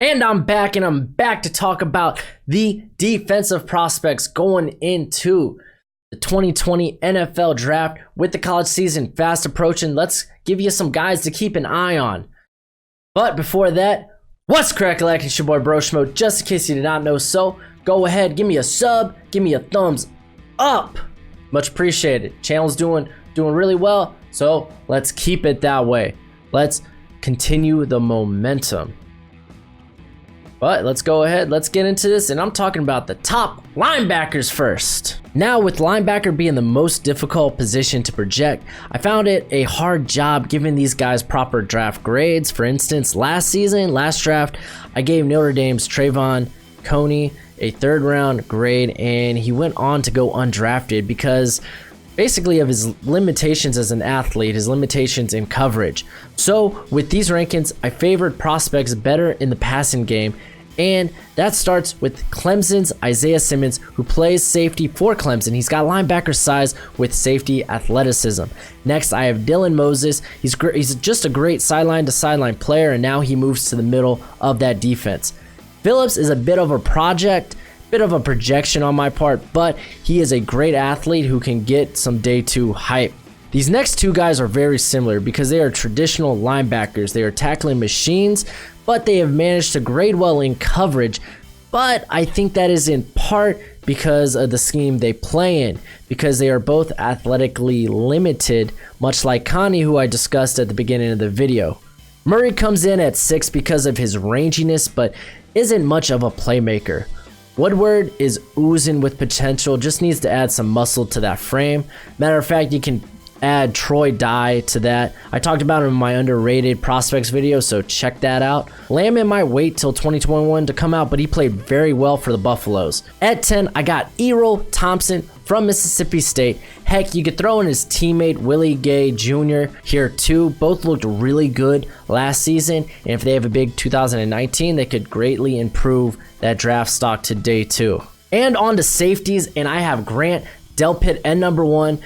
And I'm back to talk about the defensive prospects going into the 2020 NFL draft. With the college season fast approaching, let's give you some guys to keep an eye on. But before that, what's crack-a-lack? It's your boy Broshmo. Just in case you did not know, so go ahead, give me a sub, give me a thumbs up. Much appreciated. Channel's doing really well, so let's keep it that way. Let's continue the momentum. But let's go ahead, let's get into this, and I'm talking about the top linebackers first. Now, with linebacker being the most difficult position to project, I found it a hard job giving these guys proper draft grades. For instance, last draft, I gave Notre Dame's Trayvon Coney a 3rd round grade, and he went on to go undrafted because basically of his limitations as an athlete, his limitations in coverage. So with these rankings, I favored prospects better in the passing game, and that starts with Clemson's Isaiah Simmons, who plays safety for Clemson. He's got linebacker size with safety athleticism. Next, I have Dylan Moses. He's just a great sideline to sideline player, and now he moves to the middle of that defense. Phillips is a bit of a project, bit of a projection on my part, but he is a great athlete who can get some day 2 hype. These next two guys are very similar because they are traditional linebackers. They are tackling machines, but they have managed to grade well in coverage. But I think that is in part because of the scheme they play in, because they are both athletically limited, much like Connie, who I discussed at the beginning of the video. Murray comes in at 6 because of his ranginess, but isn't much of a playmaker. Woodward is oozing with potential, just needs to add some muscle to that frame. Matter of fact, you can add Troy Dye to that. I talked about him in my underrated prospects video, so check that out. Lemme might wait till 2021 to come out, but he played very well for the Buffaloes. At 10, I got Errol Thompson from Mississippi State. Heck, you could throw in his teammate Willie Gay Jr. here too. Both looked really good last season, and if they have a big 2019, they could greatly improve that draft stock to day 2. And on to safeties, and I have Grant Delpit at number 1.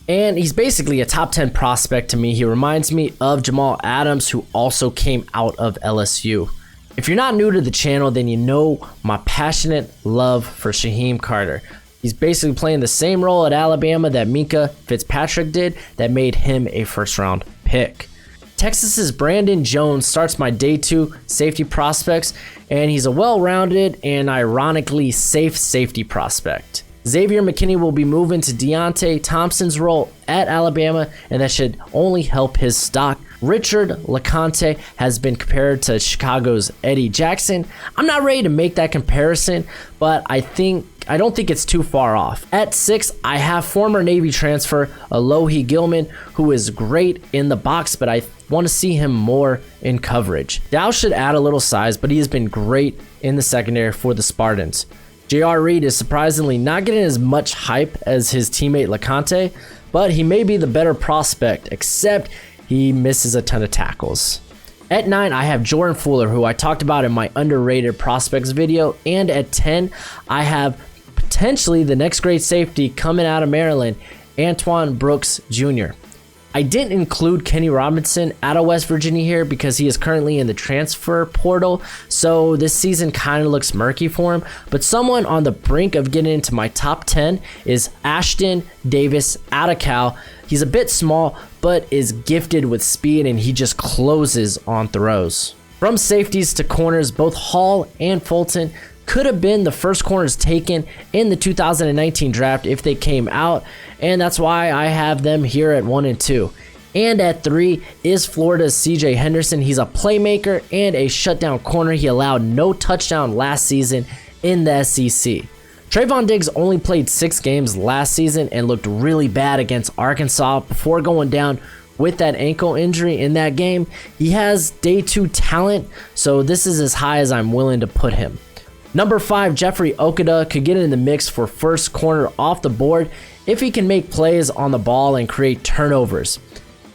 And he's basically a top 10 prospect to me. He reminds me of Jamal Adams, who also came out of LSU. If you're not new to the channel, then you know my passionate love for Shaheem Carter. He's basically playing the same role at Alabama that Minka Fitzpatrick did that made him a 1st round pick. Texas's Brandon Jones starts my day 2 safety prospects, and he's a well-rounded and ironically safe safety prospect. Xavier McKinney will be moving to Deontay Thompson's role at Alabama, and that should only help his stock. Richard LeConte has been compared to Chicago's Eddie Jackson. I'm not ready to make that comparison, but I don't think it's too far off. At 6, I have former Navy transfer Alohi Gilman, who is great in the box, but I want to see him more in coverage. Dow should add a little size, but he has been great in the secondary for the Spartans. J.R. Reed is surprisingly not getting as much hype as his teammate LeConte, but he may be the better prospect, except he misses a ton of tackles. At 9, I have Jordan Fuller, who I talked about in my underrated prospects video, and at 10, I have potentially the next great safety coming out of Maryland, Antoine Brooks Jr. I didn't include Kenny Robinson out of West Virginia here because he is currently in the transfer portal, so this season kind of looks murky for him, but someone on the brink of getting into my top 10 is Ashton Davis out of Cal. He's a bit small, but is gifted with speed, and he just closes on throws. From safeties to corners, both Hall and Fulton could have been the first corners taken in the 2019 draft if they came out, and that's why I have them here at 1 and 2. And at 3 is Florida's CJ Henderson. He's a playmaker and a shutdown corner. He allowed no touchdown last season in the SEC. Trayvon Diggs only played 6 games last season and looked really bad against Arkansas before going down with that ankle injury in that game. He has day 2 talent, so this is as high as I'm willing to put him. Number 5, Jeffrey Okudah could get in the mix for first corner off the board if he can make plays on the ball and create turnovers.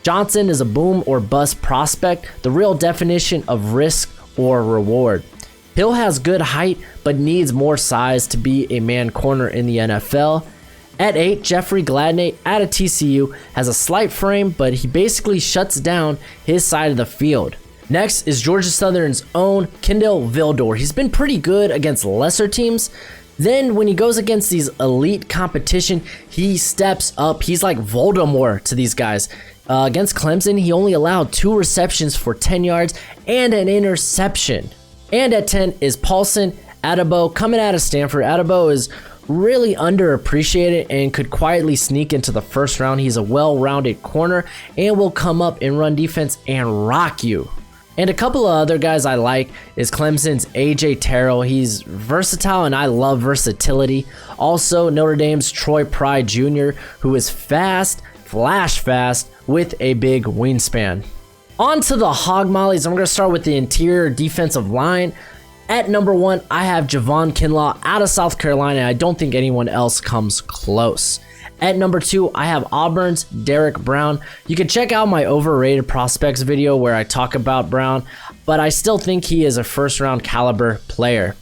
Johnson is a boom or bust prospect, the real definition of risk or reward. Hill has good height, but needs more size to be a man corner in the NFL. At 8, Jeffrey Gladney out of TCU has a slight frame, but he basically shuts down his side of the field. Next is Georgia Southern's own Kendall Vildor. He's been pretty good against lesser teams. Then when he goes against these elite competition, he steps up. He's like Voldemort to these guys. Against Clemson, he only allowed 2 receptions for 10 yards and an interception. And at 10 is Paulson Adebo coming out of Stanford. Adebo is really underappreciated and could quietly sneak into the first round. He's a well-rounded corner and will come up and run defense and rock you. And a couple of other guys I like is Clemson's AJ Terrell. He's versatile and I love versatility. Also Notre Dame's Troy Pride Jr., who is fast, flash fast, with a big wingspan. On to the Hog Mollies. I'm going to start with the interior defensive line. At number 1, I have Javon Kinlaw out of South Carolina. I don't think anyone else comes close. At number 2, I have Auburn's Derek Brown. You can check out my overrated prospects video where I talk about Brown, but I still think he is a first-round caliber player.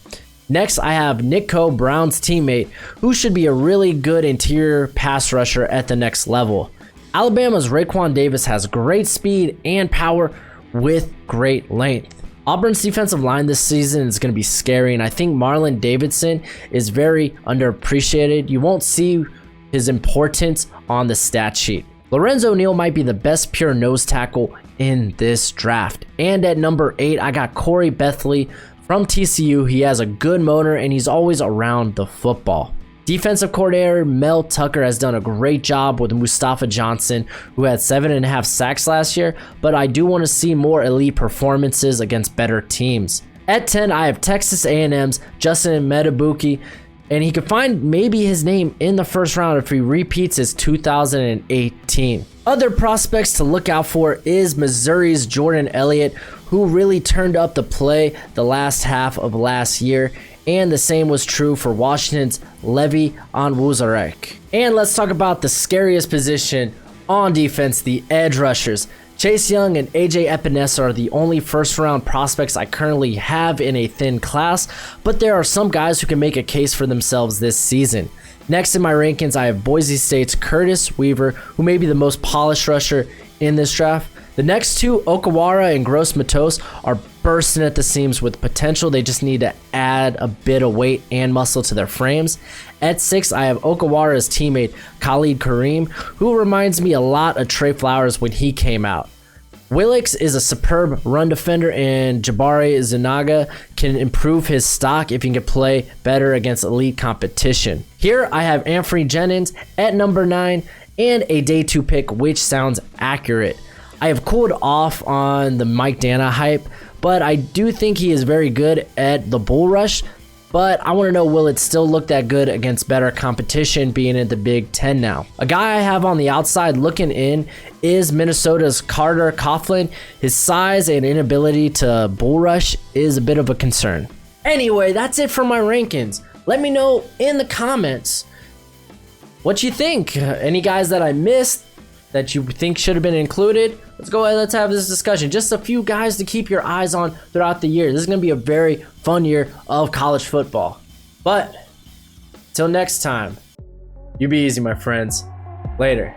Next, I have Nick Coe, Brown's teammate, who should be a really good interior pass rusher at the next level. Alabama's Raekwon Davis has great speed and power with great length. Auburn's defensive line this season is going to be scary, and I think Marlon Davidson is very underappreciated. You won't see his importance on the stat sheet. Lorenzo Neal might be the best pure nose tackle in this draft. And at number 8, I got Corey Bethley from TCU. He has a good motor and he's always around the football. Defensive coordinator Mel Tucker has done a great job with Mustafa Johnson, who had 7.5 sacks last year, but I do want to see more elite performances against better teams. At 10, I have Texas A&M's Justin Metabuki, and he could find maybe his name in the first round if he repeats his 2018. Other prospects to look out for is Missouri's Jordan Elliott, who really turned up the play the last half of last year. And the same was true for Washington's Levi Onwuzurike. And let's talk about the scariest position on defense, the edge rushers. Chase Young and AJ Epinesa are the only first-round prospects I currently have in a thin class, but there are some guys who can make a case for themselves this season. Next in my rankings, I have Boise State's Curtis Weaver, who may be the most polished rusher in this draft. The next two, Okawara and Gross Matos, are bursting at the seams with potential. They just need to add a bit of weight and muscle to their frames. At 6, I have Okawara's teammate, Khalid Kareem, who reminds me a lot of Trey Flowers when he came out. Willix is a superb run defender, and Jabari Zanaga can improve his stock if he can play better against elite competition. Here, I have Anthony Jennings at number 9 and a day 2 pick, which sounds accurate. I have cooled off on the Mike Dana hype, but I do think he is very good at the bull rush. But I want to know, will it still look that good against better competition being in the Big Ten now? A guy I have on the outside looking in is Minnesota's Carter Coughlin. His size and inability to bull rush is a bit of a concern. Anyway, that's it for my rankings. Let me know in the comments what you think. Any guys that I missed that you think should have been included? Let's go ahead, let's have this discussion. Just a few guys to keep your eyes on throughout the year. This is going to be a very fun year of college football. But till next time, you be easy, my friends. Later.